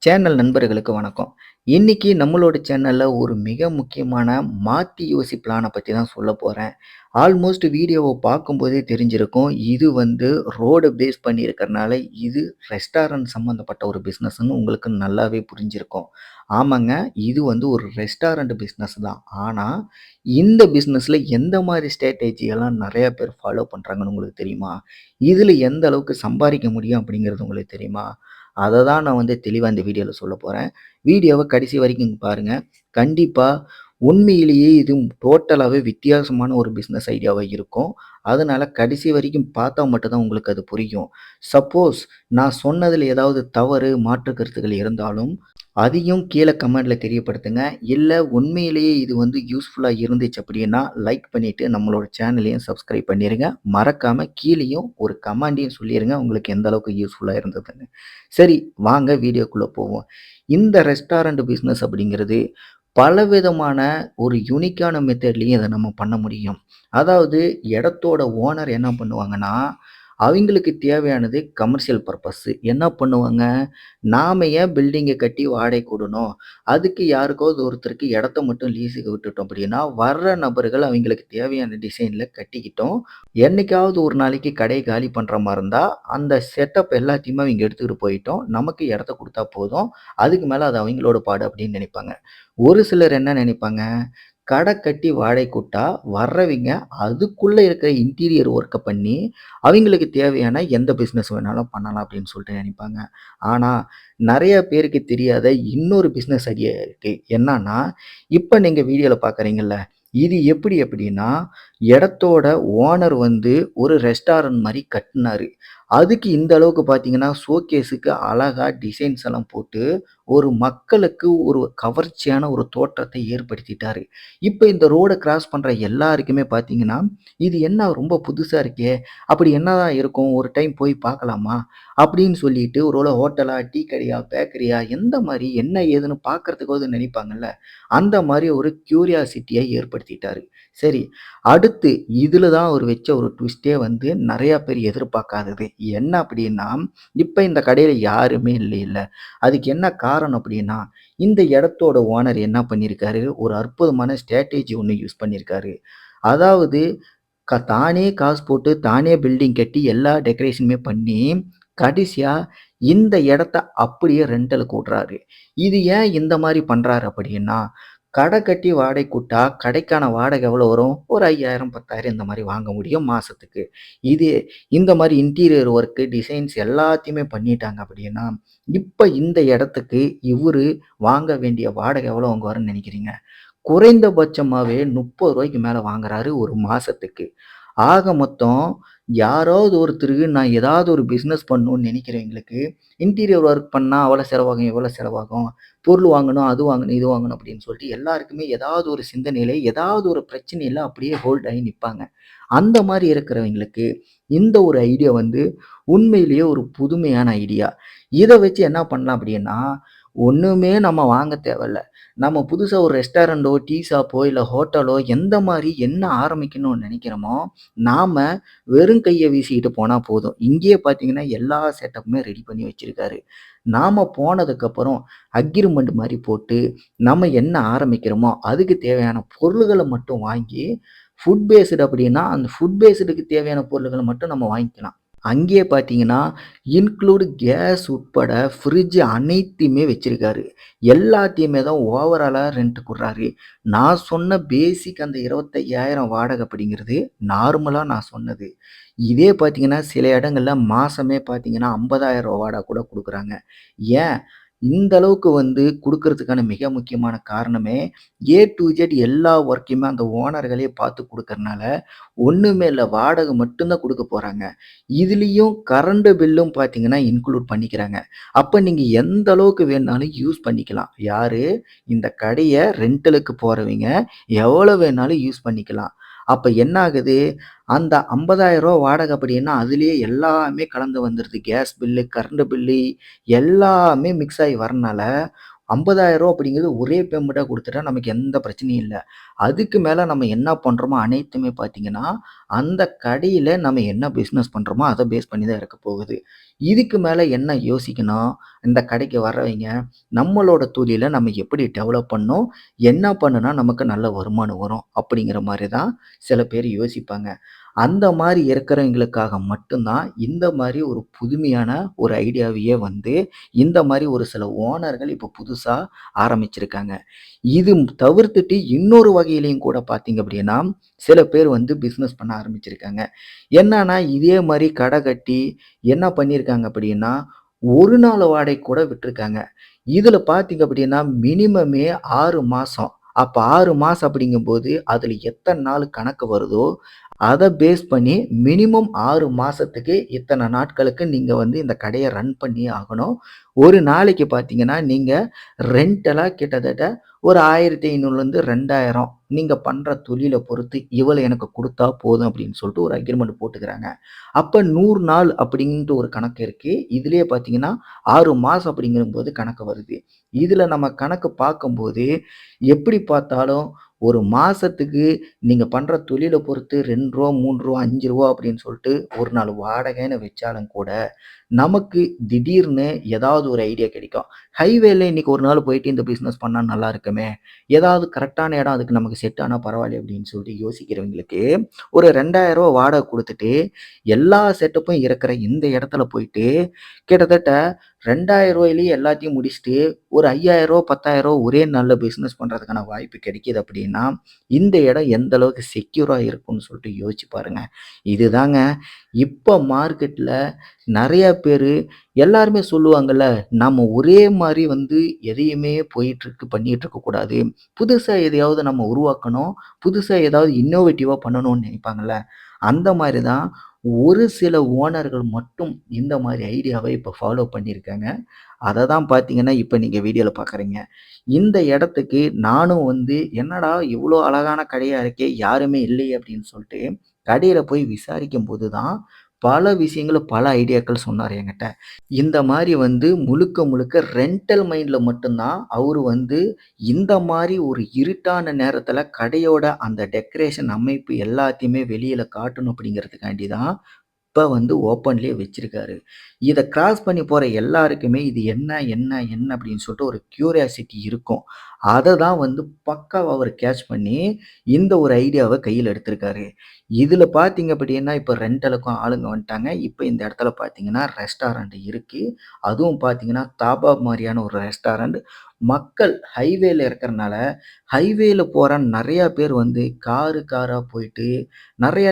Channel நண்பர்களுக்கு வணக்கம். இன்னைக்கு நம்மளோட சேனல்ல ஒரு மிக முக்கியமான மாத்தி யோசி பிளான பத்தி தான் சொல்லப் போறேன். ஆல்மோஸ்ட் வீடியோவ பார்க்கும்போதே தெரிஞ்சிருக்கும். இது ரோட பேஸ் பண்ணி இருக்கறனால, இது ரெஸ்டாரண்ட் சம்மந்தப்பட்ட ஒரு பிசினஸ்ன்னு உங்களுக்கு நல்லாவே புரிஞ்சிருக்கும். ஆமாங்க, இது ஒரு ரெஸ்டாரண்ட் பிசினஸ் தான். ஆனா, இந்த பிசினஸ்ல எந்த மாரி ஸ்ட்ராட்டஜி எல்லாம் நெறைய பேர் ஃபாலோ பண்றாங்கன்னு உங்களுக்கு தெரியுமா? இதுல எந்த அளவுக்கு சம்பாரிக்க முடியும் அப்படிங்கிறது உங்களுக்கு தெரியுமா? அத தான் நான் தெளிவா இந்த வீடியோல சொல்லப் போறேன். வீடியோவ கடைசி வரைக்கும் பாருங்க. கண்டிப்பா உண்மையிலேயே இது டோட்டலாவே வித்தியாசமான ஒரு பிசினஸ் ஐடியாவா இருக்கும். அதனால கடைசி வரைக்கும் பார்த்தா மட்டும் தான் உங்களுக்கு அது புரியும். சப்போஸ் நான் சொன்னதுல ஏதாவது தவறு, மாற்று கருத்துக்கள் இருந்தாலும், அதையும் கீழ கமெண்ட்ல தெரியப்படுத்துங்க. இல்ல உண்மையிலேயே இது யூஸ்ஃபுல்லா இருந்துச்சு அப்படின்னா, லைக் பண்ணிட்டு நம்மளோட சேனலையும் சப்ஸ்கிரைப் பண்ணிருங்க. மறக்காம கீழயும் ஒரு கமெண்ட்டையும் சொல்லிருங்க. உங்களுக்கு எந்த அளவுக்கு யூஸ்ஃபுல்லா இருந்ததுன்னு. சரி, வாங்க வீடியோக்குள்ள போவோம். இந்த ரெஸ்டாரண்ட் பிசினஸ் அப்படிங்கிறது பலவிதமான ஒரு யூனிக்கான மெத்தட்லயும் இத நம்ம பண்ண முடியும். அதாவது இடத்தோட ஓனர் என்ன பண்ணுவாங்கன்னா, அவிங்களுக்கு தேவையானது கமர்ஷியல் பர்ப்பஸ். என்ன பண்ணுவாங்க, நாம ஏன் பில்டிங்க கட்டி வாடகைக்கு விடணும்? அதுக்கு யாருக்காவது ஒருத்தருக்கு இடத்த மட்டும் லீஸுக்கு விட்டுட்டோம் அப்படின்னா, வர்ற நபர்கள் அவிங்களுக்கு தேவையான டிசைன்ல கட்டிக்கிட்டும், என்னைக்காவது ஒரு நாளைக்கு கடைய காலி பண்ற மாரி இருந்தா, அந்த செட்டப் எல்லாத்தையுமே அவிங்க எடுத்துக்கிட்டு போயிட்டும், நமக்கு இடத்த குடுத்தா போதும். அதுக்கு மேல அது அவிங்களோட பாடு அப்படின்னு நினைப்பாங்க. ஒரு சிலர் என்ன நினைப்பாங்க, கடை கட்டி வாடகைக்கு விட்டா வர்றவிங்க அதுக்குள்ள இருக்கிற இன்டீரியர் ஒர்க்க பண்ணி, அவிங்களுக்கு தேவையான எந்த பிசினஸ் வேணாலும் பண்ணலாம் அப்படின்னு சொல்லிட்டு நினைப்பாங்க. ஆனா, நெறைய பேருக்கு தெரியாத இன்னொரு பிசினஸ் ஐடியா இருக்கு. என்னன்னா, இப்ப நீங்க வீடியோல பார்க்குறீங்கல்ல, இது எப்படி அப்படின்னா, இடத்தோட ஓனர் ஒரு ரெஸ்டாரண்ட் மாரி கட்டுனாரு. அதுக்கு இந்த அளவுக்கு பார்த்தீங்கன்னா, ஷோகேஸுக்கு அழகா டிசைன்ஸ் எல்லாம் போட்டு, ஒரு மக்களுக்கு ஒரு கவர்ச்சியான ஒரு தோற்றத்தை ஏற்படுத்திட்டாரு. இப்ப இந்த ரோட கிராஸ் பண்ற எல்லாருக்குமே பார்த்தீங்கன்னா, "இது என்ன ரொம்ப புதுசா இருக்கே! அப்படி என்னதான் இருக்கும்? ஒரு டைம் போய் பார்க்கலாமா?" அப்படின்னு சொல்லிட்டு ஒருவேள ஹோட்டலா, டீ கடையா, பேக்கரியா எந்த மாரி, என்ன ஏதுன்னு பார்க்கறதுக்காவது நினைப்பாங்கல்ல. அந்த மாரி ஒரு கியூரியாசிட்டிய ஏற்படுத்திட்டாரு. சரி, அடுத்து இதுல தான் அவரு வச்ச ஒரு ட்விஸ்ட்டே நெறைய பேர் எதிர்பார்க்காதது. என்ன அப்படின்னா, இப்ப இந்த கடையில யாருமே இல்லைல்ல. அதுக்கு என்ன காரணம் அப்படின்னா, இந்த இடத்தோட ஓனர் என்ன பண்ணியிருக்காரு, ஒரு அற்புதமான ஸ்ட்ராட்டஜி ஒண்ணு யூஸ் பண்ணியிருக்காரு. அதாவது தானே காசு போட்டு, தானே பில்டிங் கட்டி, எல்லா டெக்கரேஷனுமே பண்ணி, கடைசியா இந்த இடத்த அப்படியே ரென்டலுக்கு விடுறாரு. இது ஏன் இந்த மாரி பண்றாரு அப்படின்னா, கடை கட்டி வாடகைக்கு விட்டா, கடைக்கான வாடகை எவ்வளோ வரும்? ஒரு 5000, 10,000 இந்த மாரி வாங்க முடியும் மாசத்துக்கு. இதே இந்த மாரி இன்டீரியர் ஒர்க், டிசைன்ஸ் எல்லாத்தையுமே பண்ணிட்டாங்க அப்படின்னா, இப்ப இந்த இடத்துக்கு இவரு வாங்க வேண்டிய வாடகை எவ்வளோ வாங்குவாருன்னு நினைக்கிறீங்க? குறைந்தபட்சமாவே ரூ. 30 மேல வாங்குறாரு ஒரு மாசத்துக்கு. ஆக மொத்தம் யாராவது ஒருத்தருக்கு நான் ஏதாவது ஒரு பிசினஸ் பண்ணணும்னு நினைக்கிறவங்களுக்கு, இன்டீரியர் ஒர்க் பண்ணா அவ்வளோ செலவாகும், இவ்வளோ செலவாகும். பொருள் வாங்கணும், அது வாங்கணும், இது வாங்கணும் அப்படின்னு சொல்லிட்டு எல்லாருக்குமே ஏதாவது ஒரு சிந்தனையில, ஏதாவது ஒரு பிரச்சனையில அப்படியே ஹோல்ட் ஆகி நிப்பாங்க. அந்த மாரி இருக்கிறவங்களுக்கு இந்த ஒரு ஐடியா உண்மையிலேயே ஒரு புதுமையான ஐடியா. இத வச்சு என்ன பண்ணலாம் அப்படின்னா, ஒண்ணுமே நம்ம வாங்க தேவையில்ல. நம்ம புதுசா ஒரு ரெஸ்டாரண்டோ, டீ ஷாப்போ, இல்ல ஹோட்டலோ எந்த மாரி என்ன ஆரம்பிக்கணும்னு நெனைக்கிறோமோ, நாம வெறும் கைய வீசிக்கிட்டு போனா போதும். இங்கேயே பார்த்தீங்கன்னா, எல்லா செட்டப்புமே ரெடி பண்ணி வச்சிருக்காரு. நாம போனதுக்கப்புறம் அக்ரீமெண்ட் மாரி போட்டு, நம்ம என்ன ஆரம்பிக்கிறோமோ, அதுக்கு தேவையான பொருள்கள மட்டும் வாங்கி, ஃபுட் பேஸ்டு அப்படின்னா, அந்த ஃபுட் பேஸ்டுக்கு தேவையான பொருள்கள மட்டும் நம்ம வாங்கிக்கலாம். அங்கேயே பார்த்தீங்கன்னா, இன்க்ளூட் கேஸ் உட்பட ஃப்ரிட்ஜ் அனைத்தையுமே வச்சிருக்காரு. எல்லாத்தையுமே தான் ஓவராலா ரென்ட்க்கு விடுறாரு. நான் சொன்ன பேசிக் அந்த 25,000 வாடகை அப்படிங்கிறது நார்மலா நான் சொன்னது. இதே பார்த்தீங்கன்னா, சில இடங்கள்ல மாசமே பார்த்தீங்கன்னா, ரூ. 50,000 வாடகை கூட குடுக்குறாங்க. ஏன்? இந்த அளவுக்கு குடுக்குறதுக்கான மிக முக்கியமான காரணமே, ஏ டூ இசட் எல்லா ஒர்க்கையுமே அந்த ஓனர்களே பார்த்து குடுக்கறனால, ஒண்ணுமே இல்ல வாடகை மட்டும் தான் குடுக்க போறாங்க. இதுலயும் கரண்ட் பில்லும் பார்த்தீங்கன்னா, இன்க்ளூட் பண்ணிக்கிறாங்க. அப்ப நீங்க எந்த அளவுக்கு வேணாலும் யூஸ் பண்ணிக்கலாம். யாரு? இந்த கடைய ரென்டலுக்கு போறவைங்க எவ்வளோ வேணாலும் யூஸ் பண்ணிக்கலாம். அப்ப என்ன ஆகுது? அந்த ரூ. 50,000 வாடகை அப்படின்னா, அதிலேயே எல்லாமே கலந்து வந்துருது. கேஸ் பில்லு, கரண்ட் பில்லு எல்லாமே மிக்ஸ் ஆயி வரனால, ரூ. 50,000 அப்படிங்கிறது ஒரே பேமெண்ட்டா குடுத்துட்டா நமக்கு எந்த பிரச்சனையும் இல்ல. அதுக்கு மேல நம்ம என்ன பண்றோமோ அனைத்துமே பார்த்தீங்கன்னா, அந்த கடையில நம்ம என்ன பிசினஸ் பண்றோமோ அத பேஸ் பண்ணி தான் இருக்க போகுது. இதுக்கு மேல என்ன யோசிக்கணும், இந்த கடைக்கு வர்றவைங்க நம்மளோட தொழில நம்ம எப்படி டெவலப் பண்ணணும், என்ன பண்ணுனா நமக்கு நல்ல வருமானம் வரும் அப்படிங்கிற மாரி தான் சில பேர் யோசிப்பாங்க. அந்த மாரி இருக்கிறவங்களுக்காக மட்டும் தான் இந்த மாரி ஒரு புதுமையான ஒரு ஐடியாவையே வந்து இந்த மாரி ஒரு சில ஓனர்கள் இப்போ புதுசா ஆரம்பிச்சிருக்காங்க. இது தவிர்த்துட்டு இன்னொரு வகையிலயும் கூட பார்த்தீங்க அப்படின்னா, சில பேர் வந்து பிசினஸ் பண்ண ஆரம்பிச்சிருக்காங்க. என்னன்னா, இதே மாரி கடை கட்டி என்ன பண்ணியிருக்காங்க அப்படின்னா, 1 நாள் வாடகைக்கு கூட விட்டுருக்காங்க. இதுல பார்த்தீங்க அப்படின்னா, மினிமமே 6 மாசம். அப்ப 6 மாசம் அப்படிங்கும்போது, அதுல எத்தன நாள் கணக்கு வருதோ, அத பேஸ் பண்ணி மினிமம் 6 மாசத்துக்கு இத்தன நாட்களுக்கு நீங்க வந்து இந்த கடைய ரன் பண்ணியே ஆகணும். ஒரு நாளைக்கு பார்த்தீங்கன்னா, நீங்க ரென்டலா கிட்டத்தட்ட ஒரு 1500லேருந்து 2000 நீங்க பண்ற தொழில பொறுத்து இவ்வளோ எனக்கு குடுத்தா போதும் அப்படின்னு சொல்லிட்டு ஒரு அக்ரீமெண்ட் போட்டுக்கிறாங்க. அப்ப 100 நாள் அப்படின்ட்டு ஒரு கணக்கு இருக்கு. இதுலயே பார்த்தீங்கன்னா, 6 மாசம் அப்படிங்கும்போது கணக்கு வருது. இதுல நம்ம கணக்கு பார்க்கும்போது, எப்படி பார்த்தாலும் ஒரு மாசத்துக்கு நீங்க பண்ற தொழில பொறுத்து ரூ. 2 ரூ. 3 ரூ. 5 அப்படின்னு சொல்லிட்டு ஒரு நாள் வாடகைன்னு வச்சாலும் கூட, நமக்கு திடீர்னு ஏதாவது ஒரு ஐடியா கிடைக்கும். ஹைவேல இன்னைக்கு ஒரு நாள் போயிட்டு இந்த பிசினஸ் பண்ணா நல்லா இருக்குமே! ஏதாவது கரெக்ட்டான இடம் அதுக்கு நமக்கு செட் ஆனா பரவாயில்லையே அப்படின்னு சொல்லிட்டு யோசிக்கிறவங்களுக்கு, ஒரு ரூ. 2000 வாடகை குடுத்துட்டு, எல்லா செட்டப்பும் இருக்கிற இந்த இடத்துல போயிட்டு, கிட்டத்தட்ட ரூ. 2000லயே எல்லாத்தையும் முடிச்சுட்டு, ஒரு ரூ. 5000 ரூ. 10,000 ஒரே நாள்ல பிசினஸ் பண்றதுக்கான வாய்ப்பு கிடைக்குது அப்படின்னா, இந்த இடம் எந்த அளவுக்கு செக்யூரா இருக்கும்னு சொல்லிட்டு யோசிச்சு பாருங்க. இதுதாங்க இப்ப மார்க்கெட்ல நெறைய பேரு எல்லாருமே சொல்லுவாங்கல்ல, நம்ம ஒரே மாரி வந்து எதையுமே போயிட்டுருக்கு, பண்ணிட்டு இருக்கக்கூடாது. புதுசா எதையாவது நம்ம உருவாக்கணும். புதுசா ஏதாவது இன்னோவேட்டிவா பண்ணணும்னு நினைப்பாங்கல்ல. அந்த மாரி தான் ஒரு சில ஓனர்கள் மட்டும் இந்த மாரி ஐடியாவ இப்ப ஃபாலோ பண்ணியிருக்காங்க. அத தான் பார்த்தீங்கன்னா, இப்ப நீங்க வீடியோல பார்க்குறீங்க. இந்த இடத்துக்கு நானும் வந்து என்னடா இவ்ளோ அழகான கடையா இருக்கே! யாருமே இல்லையே! அப்படின்னு சொல்ட்டு கடையில போய் விசாரிக்கும்போது தான் பல விஷயங்கள, பல ஐடியாக்கள் சொன்னாரு என்கிட்ட. இந்த மாரி வந்து முழுக்க முழுக்க ரென்டல் மைண்ட்ல மட்டும் தான் அவரு வந்து இந்த மாரி ஒரு இருட்டான நேரத்தில கடையோட அந்த டெக்கரேஷன் அமைப்பு எல்லாத்தையுமே வெளியில காட்டணும் அப்படிங்கிறதுக்காண்டி தான் இப்ப வந்து ஓப்பன்லயே வச்சிருக்காரு. இத கிராஸ் பண்ணி போற எல்லாருக்குமே இது என்ன, என்ன, என்ன அப்படின்னு சொல்லிட்டு ஒரு கியூரியாசிட்டி இருக்கும். அத தான் வந்து பக்காவா அவரு கேட்ச் பண்ணி இந்த ஒரு ஐடியாவ கையில எடுத்திருக்காரு. இதுல பார்த்தீங்க அப்படின்னா, இப்ப ரென்டலுக்கும் ஆளுங்க வந்துட்டாங்க. இப்ப இந்த இடத்துல பார்த்தீங்கன்னா, ரெஸ்டாரண்ட் இருக்கு. அதுவும் பார்த்தீங்கன்னா, தாபா மாரியான ஒரு ரெஸ்டாரண்ட். மக்கள் ஹைவேல இருக்கறனால, ஹைவேல போற நெறைய பேர் வந்து காரா போயிட்டு, நெறைய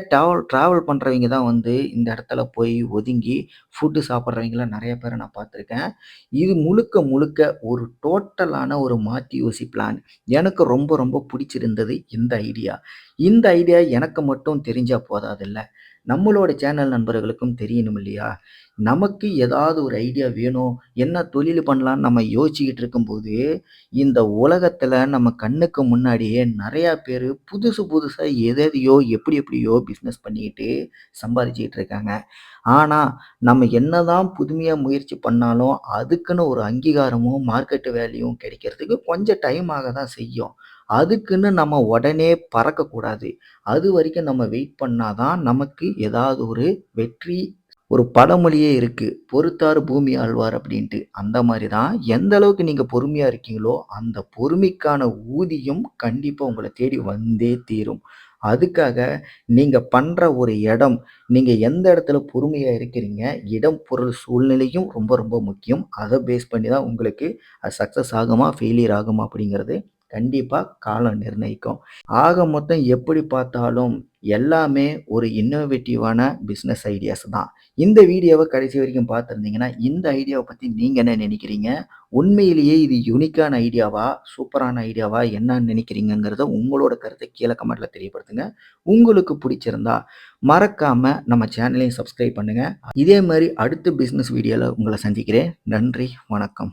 டிராவல் பண்றவைங்க தான் வந்து இந்த இடத்துல போய் ஒதுங்கி ஃபுட் சாப்பிடுறவைங்கள நெறைய பேர நான் பார்த்துருக்கேன். இது முழுக்க முழுக்க ஒரு டோட்டலான ஒரு மாத்தி யோசி பிளான். எனக்கு ரொம்ப ரொம்ப பிடிச்சிருந்தது இந்த ஐடியா. இந்த ஐடியா எனக்கு மட்டும் தெரிஞ்சா போதாதுல்ல. நம்மளோட சேனல் நண்பர்களுக்கும் தெரியணும் இல்லையா? நமக்கு ஏதாவது ஒரு ஐடியா வேணும். என்ன தொழில் பண்ணலான்னு நம்ம யோசிச்சுக்கிட்டு இருக்கும்போது, இந்த உலகத்துல நம்ம கண்ணுக்கு முன்னாடியே நெறையா பேரு புதுசு புதுசா எதெதையோ, எப்படி எப்படியோ பிசினஸ் பண்ணிக்கிட்டு சம்பாதிச்சுக்கிட்டு இருக்காங்க. ஆனா, நம்ம என்னதான் புதுமையா முயற்சி பண்ணாலும், அதுக்குன்னு ஒரு அங்கீகாரமும், மார்க்கெட் வேல்யூவும் கிடைக்கிறதுக்கு கொஞ்சம் டைம் ஆக தான் செய்யும். அதுக்குன்னு நம்ம உடனே பறக்கக்கூடாது. அதுவரைக்கும் நம்ம வெயிட் பண்ணா தான் நமக்கு ஏதாவது ஒரு வெற்றி ஒரு பழமொழியே இருக்கு. "பொறுத்தார் பூமி ஆள்வார்" அப்படின்ட்டு. அந்த மாரி தான் எந்த அளவுக்கு நீங்க பொறுமையா இருக்கீங்களோ, அந்த பொறுமைக்கான ஊதியம் கண்டிப்பா உங்கள தேடி வந்தே தீரும். அதுக்காக நீங்க பண்ற ஒரு இடம், நீங்க எந்த இடத்துல பொறுமையா இருக்கிறீங்க, இடம், பொருள், சூழ்நிலையும் ரொம்ப ரொம்ப முக்கியம். அத பேஸ் பண்ணி தான் உங்களுக்கு அது சக்சஸ் ஆகுமா, ஃபெயிலியர் ஆகுமா அப்படிங்கிறது கண்டிப்பா காலம் நிர்ணயிக்கும். ஆக மொத்தம் எப்படி பார்த்தாலும் எல்லாமே ஒரு இன்னோவேட்டிவான பிசினஸ் ஐடியாஸ் தான். இந்த வீடியோவ கடைசி வரைக்கும் பார்த்திருந்தீங்கன்னா, இந்த ஐடியாவ பத்தி நீங்க என்ன நினைக்கிறீங்க? உண்மையிலேயே இது யூனிக்கான ஐடியாவா? சூப்பரான ஐடியாவா? என்னன்னு நினைக்கிறீங்கங்கிறத உங்களோட கருத்த கீழ கமெண்ட்ல தெரியப்படுத்துங்க. உங்களுக்கு பிடிச்சிருந்தா மறக்காம நம்ம சேனலையும் சப்ஸ்கிரைப் பண்ணுங்க. இதே மாரி அடுத்த பிசினஸ் வீடியோல உங்கள சந்திக்கிறேன். நன்றி, வணக்கம்.